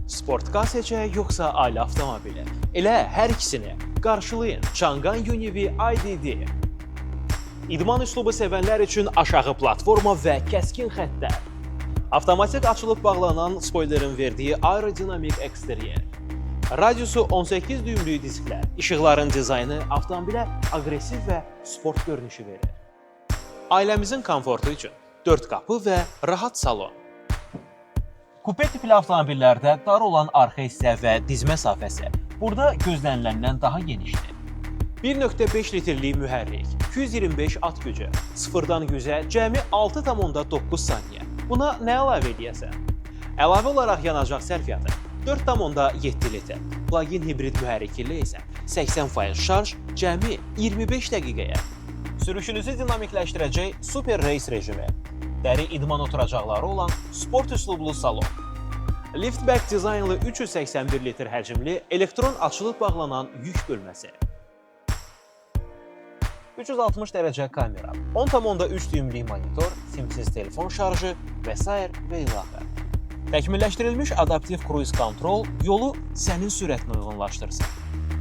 Sportkar seçək yoxsa ailə avtomobili? Elə hər ikisini qarşılayın Changan UNI-V IDD. İdman üslubu sevənlər üçün aşağı platforma və kəskin xəttlər. Avtomatik açılıb bağlanan spoilerin verdiyi aerodinamik eksteryer. Radiusu 18 düymlük disklər, işıqların dizaynı avtomobilə aqressiv və sport görünüşü verir. Ailəmizin komfortu üçün 4 qapı və rahat salon. Kupe tipli avtomobillərdə dar olan arxa hissə və diz məsafəsi burada gözləniləndən daha genişdir. 1.5 litrlik mühərrik, 225 at gücü, 0-dan 100-ə cəmi 6,9 saniyə. Buna nə əlavə edəyəsən? Əlavə olaraq yanacaq sərfiyyatı 4,7 litr. Plug-in hibrid mühərrik ilə isə 80% şarj cəmi 25 dəqiqəyə. Sürüşünüzü dinamikləşdirəcək Super Race rejimi. Dəri idman oturacaqları olan sport üslublu salon. Liftback dizaynlı 381 litr həcmli elektron açılıb bağlanan yük bölməsi. 360 dərəcə kamera, 10,3 düymlük monitor, simsiz telefon şarjı və s. və ilahə. Təkmilləşdirilmiş adaptiv cruise kontrol yolu sənin sürətinə uyğunlaşdırsın.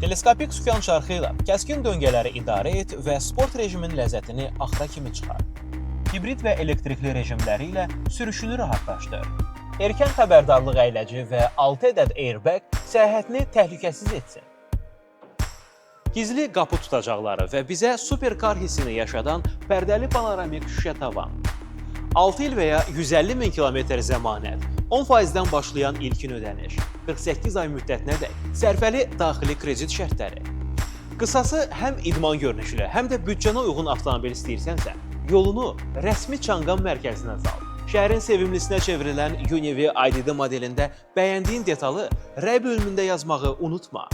Teleskopik sükan çarxı ilə kəskin döngələri idarə et və sport rejimin ləzzətini axıra kimi çıxar. Hibrid və elektrikli rejimləri ilə sürüşünü rahatlaşdır. Erkən xəbərdarlıq əyləci və 6 ədəd airbag səyahətini təhlükəsiz etsin. Gizli qapı tutacaqları və bizə superkar hissini yaşadan pərdəli panoramik şüşə tavan. 6 il və ya 150 min kilometr zəmanət, 10%-dən başlayan ilkin ödəniş, 48 ay müddətinədək sərfəli daxili kredit şərtləri. Qısası, həm idman görünüşülə, həm də büdcənə uyğun avtomobil istəyirsənsə, yolunu rəsmi Changan mərkəzinə sal. Şəhərin sevimlisinə çevrilən UNI-V IDD modelində bəyəndiyin detalı rəy bölümündə yazmağı unutma.